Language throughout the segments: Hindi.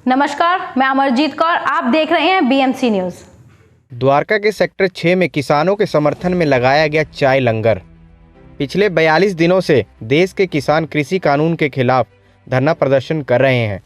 नमस्कार, मैं अमरजीत कौर, आप देख रहे हैं बीएमसी न्यूज। द्वारका के सेक्टर 6 में किसानों के समर्थन में लगाया गया चाय लंगर। पिछले 42 दिनों से देश के किसान कृषि कानून के खिलाफ धरना प्रदर्शन कर रहे हैं।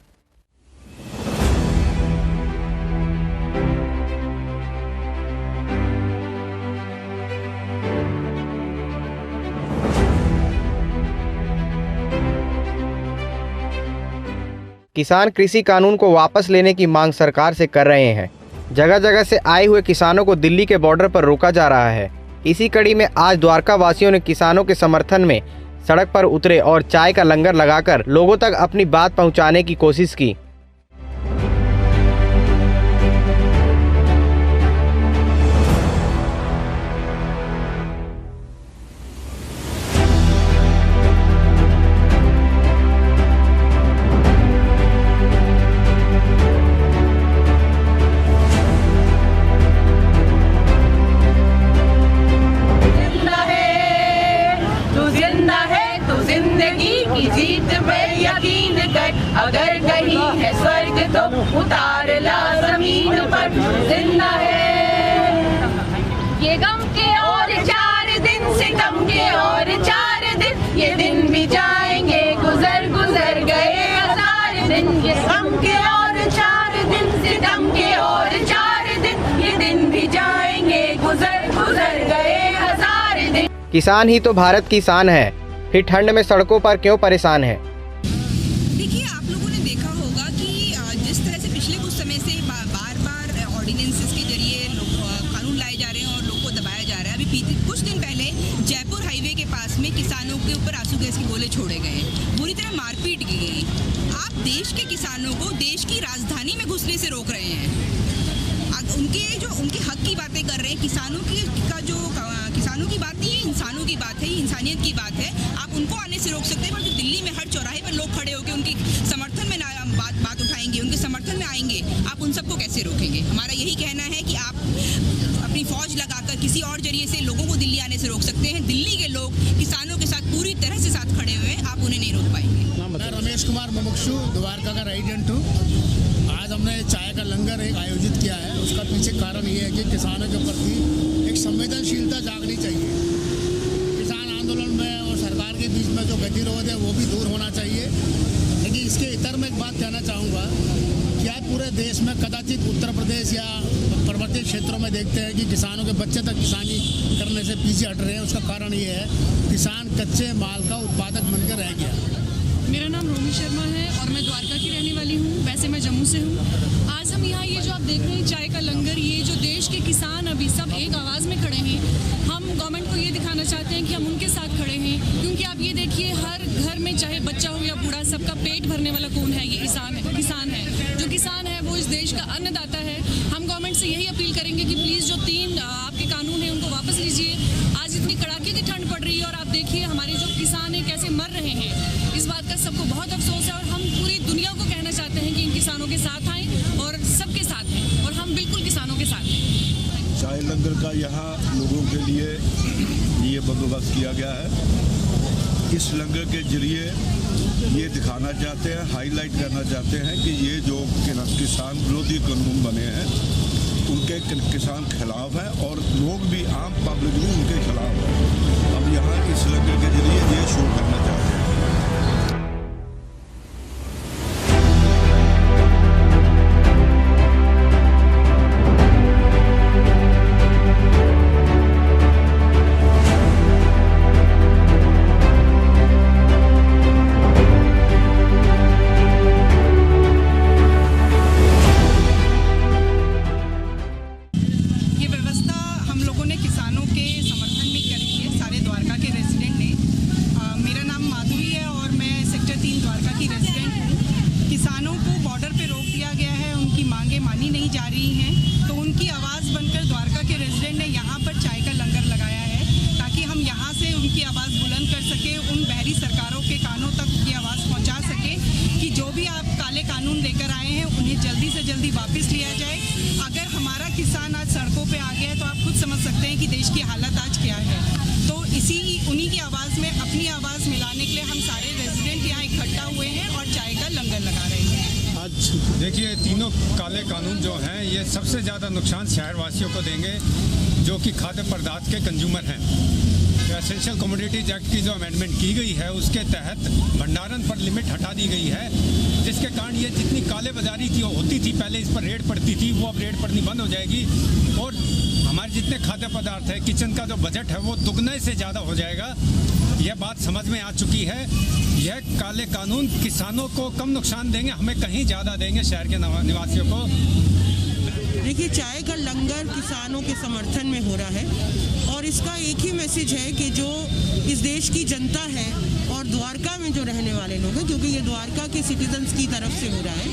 किसान कृषि कानून को वापस लेने की मांग सरकार से कर रहे हैं। जगह जगह से आए हुए किसानों को दिल्ली के बॉर्डर पर रोका जा रहा है। इसी कड़ी में आज द्वारका वासियों ने किसानों के समर्थन में सड़क पर उतरे और चाय का लंगर लगाकर लोगों तक अपनी बात पहुंचाने की कोशिश की। अगर कहीं है स्वर्ग तो उतार ला जमीन पर। जिंदा है ये गम के और 4 दिन, सितम के और 4 दिन, ये दिन भी जाएंगे गुजर गुजर गए 1000 दिन। ये गम के और 4 दिन, सितम के और 4 दिन, ये दिन भी जाएंगे गुजर गुजर गए 1000 दिन। किसान ही तो भारत की शान है, फिर ठंड में सड़कों पर क्यों परेशान है। कुछ दिन पहले जयपुर हाईवे के पास में किसानों के ऊपर आंसू गैस के गोले छोड़े गए, बुरी तरह मारपीट की गई। आप देश के किसानों को देश की राजधानी में घुसने से रोक रहे हैं। उनके हक की बातें कर रहे हैं। किसानों की बात नहीं है, इंसानों की बात है, इंसानियत की बात है। आप उनको आने से रोक सकते हैं, पर जो दिल्ली में हर चौराहे पर लोग खड़े होकर उनके समर्थन में बात उठाएंगे, उनके समर्थन में आएंगे, आप उन सबको कैसे रोकेंगे। हमारा यही कहना है कि आप अपनी फौज लगाकर किसी और जरिए से लोगों को दिल्ली आने से रोक सकते हैं। दिल्ली के लोग किसानों के साथ पूरी तरह से साथ खड़े हुए हैं, आप उन्हें नहीं रोक पाएंगे। मैं रमेश कुमार मुमुक्षु द्वारका का रेजिडेंट हूँ। आज हमने चाय का लंगर आयोजित किया है। उसका पीछे कारण ये है कि किसानों के प्रति एक संवेदनशीलता जागनी चाहिए। किसान आंदोलन में और सरकार के बीच में जो गतिरोध है वो भी दूर होना चाहिए। लेकिन इसके इतर में एक बात कहना चाहूँगा, क्या पूरे देश में कदाचित उत्तर प्रदेश या पर्वतीय क्षेत्रों में देखते हैं कि किसानों के बच्चे तक किसानी करने से पीछे हट रहे हैं। उसका कारण ये है, किसान कच्चे माल का उत्पादक बनकर रह गया। मेरा नाम रोमी शर्मा है और मैं द्वारका की रहने वाली हूँ। वैसे मैं जम्मू से हूँ। आज हम यहाँ ये जो आप देख रहे हैं चाय का लंगर, ये जो देश के किसान अभी सब एक आवाज़ में खड़े हैं। हम गवर्नमेंट को ये दिखाना चाहते हैं कि हम उनके साथ खड़े हैं, क्योंकि आप ये देखिए हर घर में चाहे बच्चा हो या बूढ़ा, सबका पेट भरने वाला कौन है? ये किसान है। जो किसान है वो इस देश का अन्नदाता है। हम गवर्नमेंट से यही अपील करेंगे कि प्लीज़ जो 3 आपके कानून हैं उनको वापस लीजिए। आज इतनी कड़ाके की ठंड पड़ रही है और आप देखिए हमारे जो किसान हैं कैसे मर रहे हैं। इस बात का सबको बहुत अफसोस है और हम पूरी दुनिया को कहना चाहते हैं कि इन किसानों के साथ आएँ और सबके साथ हैं, और हम बिल्कुल किसानों के साथ हैं। चाय लंगर का यहाँ लोगों के लिए ये बंदोबस्त किया गया है। इस लंगर के जरिए ये दिखाना चाहते हैं, हाईलाइट करना चाहते हैं कि ये जो किसान विरोधी कानून बने हैं उनके किसान खिलाफ हैं और लोग भी, आम पब्लिक भी उनके खिलाफ है। अब यहाँ इस लंगर के जरिए ये शो करना चाहते हैं। जा रही हैं, तो उनकी आवाज़ बनकर द्वारका के रेजिडेंट ने यहाँ पर चाय का लंगर लगाया है, ताकि हम यहाँ से उनकी आवाज़ बुलंद कर सकें, उन बहरी सरकारों के कानों तक की आवाज़ पहुँचा सकें कि जो भी आप काले कानून लेकर आए हैं उन्हें जल्दी से जल्दी वापस लिया जाए। अगर हमारा किसान आज सड़कों पर आ गया है तो आप खुद समझ सकते हैं कि देश की हालत आज क्या है। तो उन्हीं की आवाज़ में अपनी आवाज़ मिलाने के लिए हम सारे रेजिडेंट यहाँ इकट्ठा हुए हैं और चाय का लंगर लगा रहे हैं। आज देखिए, तीनों काले कानून जो हैं ये सबसे ज़्यादा नुकसान शहरवासियों को देंगे जो कि खाद्य पदार्थ के कंज्यूमर हैं। एसेंशियल कमोडिटीज एक्ट की जो अमेंडमेंट की गई है उसके तहत भंडारण पर लिमिट हटा दी गई है, जिसके कारण ये जितनी काले बाजारी की होती थी पहले, इस पर रेड पड़ती थी, वो अब रेड पड़नी बंद हो जाएगी और हमारे जितने खाद्य पदार्थ है, किचन का जो बजट है वो दुगने से ज़्यादा हो जाएगा। यह बात समझ में आ चुकी है। यह काले कानून किसानों को कम नुकसान देंगे, हमें कहीं ज़्यादा देंगे शहर के निवासियों को। देखिए, चाय का लंगर किसानों के समर्थन में हो रहा है और इसका एक ही मैसेज है कि जो इस देश की जनता है और द्वारका में जो रहने वाले लोग हैं, क्योंकि ये द्वारका के सिटीजन्स की तरफ से हो रहा है,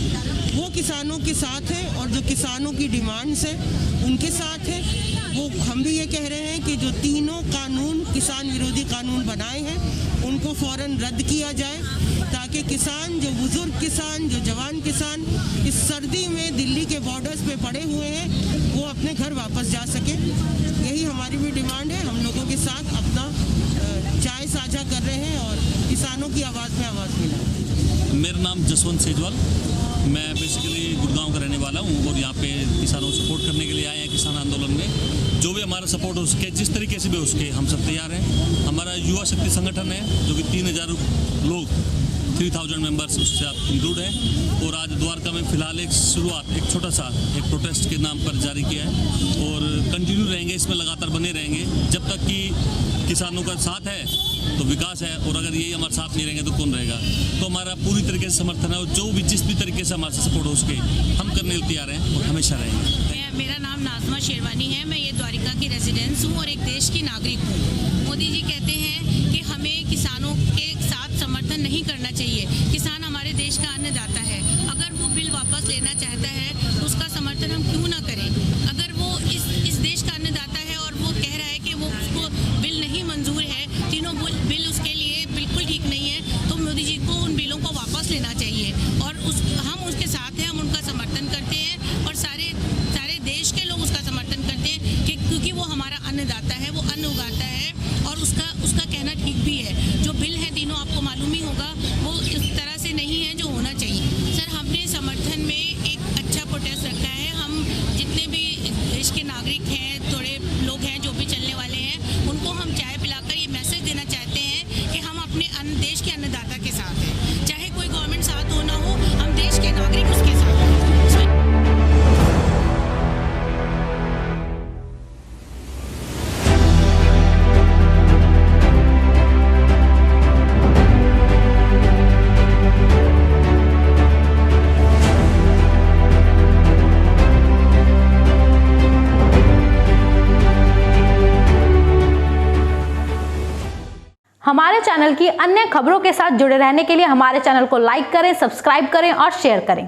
वो किसानों के साथ है और जो किसानों की डिमांड्स है उनके साथ है। वो हम भी ये कह रहे हैं कि जो तीनों कानून किसान विरोधी कानून बनाए हैं उनको फ़ौरन रद्द किया जाए, ताकि किसान, जो बुजुर्ग किसान, जो जवान किसान इस सर्दी में दिल्ली के बॉर्डर्स पे पड़े हुए हैं, वो अपने घर वापस जा सके। यही हमारी भी डिमांड है। हम लोगों के साथ अपना चाय साझा कर रहे हैं और किसानों की आवाज़ में आवाज़ मिला। मेरा नाम जसवंत सेजवाल, मैं बेसिकली गुड़गांव का रहने वाला हूँ और यहाँ पे किसानों को सपोर्ट करने के लिए आए हैं किसान आंदोलन में। जो भी हमारा सपोर्ट हो सके, जिस तरीके से भी हो सके, हम सब तैयार हैं। हमारा युवा शक्ति संगठन है जो कि 3000 लोग, 3000 मेंबर्स उससे आप इंक्लूड हैं और आज द्वारका में फ़िलहाल एक शुरुआत, एक छोटा सा एक प्रोटेस्ट के नाम पर जारी किया है और कंटिन्यू रहेंगे, इसमें लगातार बने रहेंगे जब तक कि किसानों का साथ है तो विकास है और अगर यही हमारे साथ नहीं रहेंगे तो कौन रहेगा। तो हमारा पूरी तरीके से समर्थन है और जो भी जिस भी तरीके से हमारे सपोर्ट हो सके हम करने के लिए तैयार हैं और हमेशा रहेंगे। मेरा नाम नाज़मा शेरवानी है, मैं ये द्वारिका की रेजिडेंस हूँ और एक देश की नागरिक हूँ। मोदी जी कहते हैं कि हमें किसानों के साथ समर्थन नहीं करना चाहिए। किसान हमारे देश का अन्नदाता है, अगर वो बिल वापस लेना चाहता है तो उसका समर्थन हम क्यों ना करें। अगर वो इस देश का अन्नदाता है और वो कह रहा है कि वो उसको बिल नहीं मंजूर है, तीनों बिल उसके लिए बिल्कुल ठीक नहीं है, तो मोदी जी को उन बिलों को वापस लेना चाहिए और हम उसके साथ हैं, हम उनका समर्थन करते हैं और सारे देश के लोग उसका समर्थन करते हैं कि क्योंकि वो हमारा अन्नदाता है, वो अन्न उगाता है और उसका कहना ठीक भी है। जो बिल है तीनों आपको मालूम ही होगा, वो इस तरह से नहीं है जो होना चाहिए। सर, हमने समर्थन में एक अच्छा प्रोटेस्ट रखा है। हम जितने भी देश के नागरिक हैं, थोड़े लोग हैं जो भी चलने वाले हैं, उनको हम चाय पिलाकर ये मैसेज देना चाहते हैं कि हम अपने देश के अन्नदाता के साथ हैं। चाहे कोई गवर्नमेंट साथ हो ना हो, हम देश के नागरिक उसके साथ हैं। हमारे चैनल की अन्य खबरों के साथ जुड़े रहने के लिए हमारे चैनल को लाइक करें, सब्सक्राइब करें और शेयर करें।